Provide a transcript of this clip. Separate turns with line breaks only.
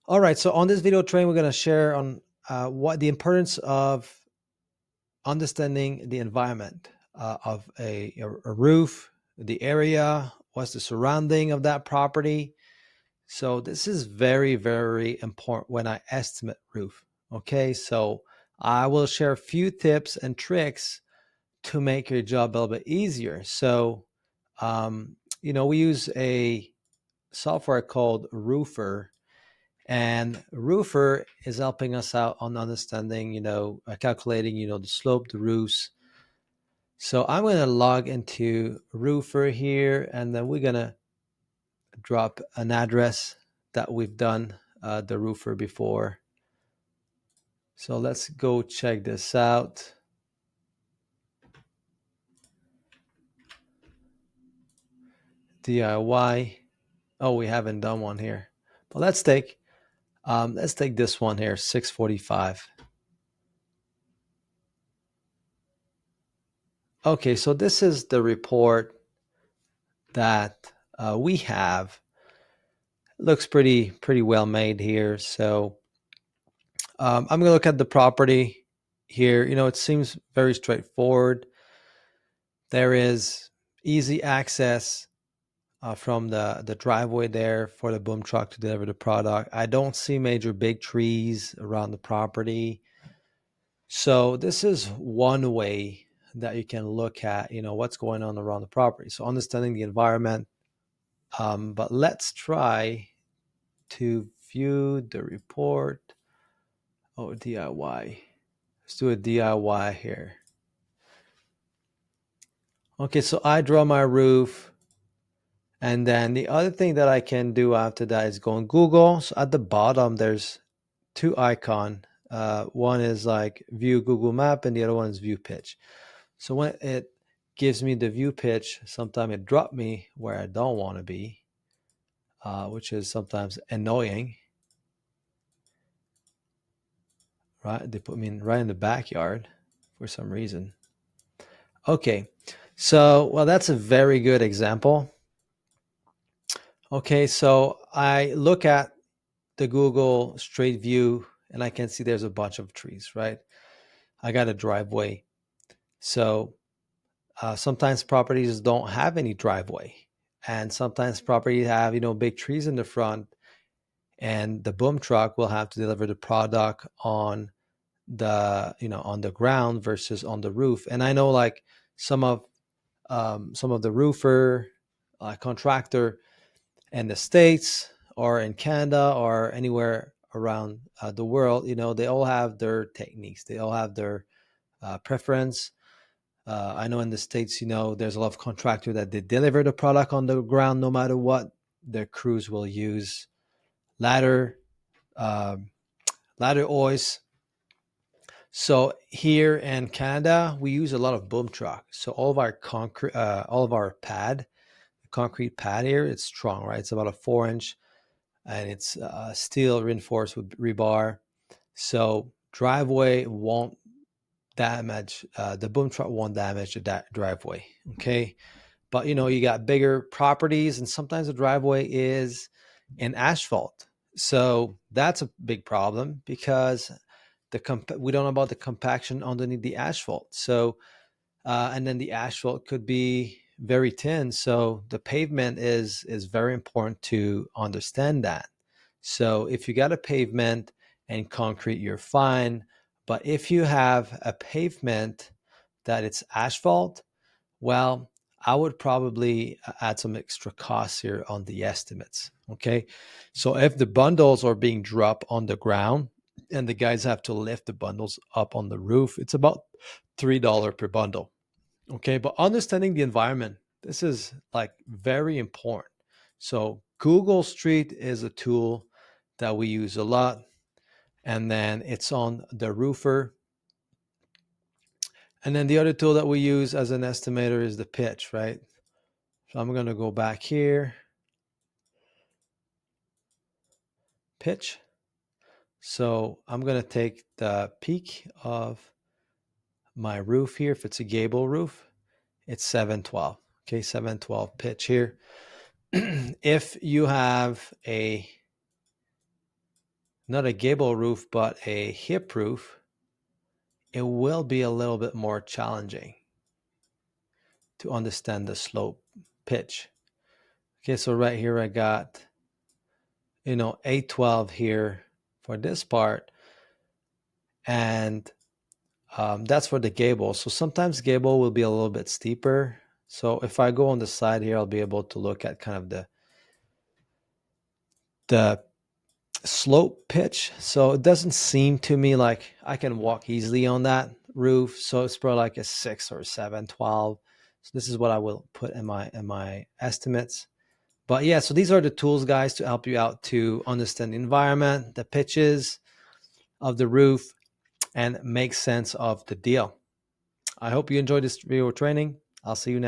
All right, so on this video training, we're going to share on what the importance of understanding the environment of a roof, the area, what's the surrounding of that property. So this is very, very important when I estimate roof. Okay, so I will share a few tips and tricks to make your job a little bit easier. So, we use a software called Roofer, and Roofer is helping us out on understanding, calculating, the slope, the roofs. So I'm going to log into Roofer here, and then we're going to drop an address that we've done the Roofer before. So let's go check this out. DIY. Oh, we haven't done one here, but let's take this one here, 645. Okay, so this is the report that we have. Looks pretty well made here. So I'm going to look at the property here. It seems very straightforward. There is easy access from the driveway there for the boom truck to deliver the product. I don't see major big trees around the property. So this is one way that you can look at, what's going on around the property. So understanding the environment. But let's try to view the report. Oh, DIY. Let's do a DIY here. Okay, so I draw my roof. And then the other thing that I can do after that is go on Google. So at the bottom, there's two icons. One is like view Google Map and the other one is view pitch. So when it gives me the view pitch, sometimes it drops me where I don't want to be, which is sometimes annoying. Right? They put me right in the backyard for some reason. Okay, so well, that's a very good example. Okay, so I look at the Google Street View and I can see there's a bunch of trees, right? I got a driveway. So sometimes properties don't have any driveway. And sometimes properties have, big trees in the front, and the boom truck will have to deliver the product on the ground versus on the roof. And I know like some of the roofer contractor in the States or in Canada or anywhere around the world, they all have their techniques. They all have their preference. I know in the States, there's a lot of contractor that they deliver the product on the ground no matter what. Their crews will use ladder, uh, ladder hoists. So here in Canada, we use a lot of boom truck. So all of our concrete pad here, it's strong, right? It's about a 4-inch, and it's steel reinforced with rebar. So driveway won't damage, the boom truck won't damage the driveway. Okay. But you got bigger properties, and sometimes the driveway is in asphalt. So that's a big problem because we don't know about the compaction underneath the asphalt. So and then the asphalt could be very thin. So the pavement is very important to understand that. So if you got a pavement and concrete, you're fine. But if you have a pavement that it's asphalt, well, I would probably add some extra costs here on the estimates. Okay. So if the bundles are being dropped on the ground and the guys have to lift the bundles up on the roof, it's about $3 per bundle. Okay. But understanding the environment, this is like very important. So Google Street is a tool that we use a lot. And then it's on the roofer. And then the other tool that we use as an estimator is the pitch, right? So I'm going to go back here, pitch. So I'm going to take the peak of my roof here. If it's a gable roof, it's 712. Okay, 712 pitch here. If you have a not a gable roof, but a hip roof, it will be a little bit more challenging to understand the slope pitch. Okay, so right here I got, 812 here for this part, and that's for the gable. So sometimes gable will be a little bit steeper. So if I go on the side here, I'll be able to look at kind of the slope pitch. So it doesn't seem to me like I can walk easily on that roof. So it's probably like a 6 or 712. So this is what I will put in my estimates. But yeah, so these are the tools, guys, to help you out to understand the environment, the pitches of the roof, and make sense of the deal. I hope you enjoyed this video training. I'll see you next.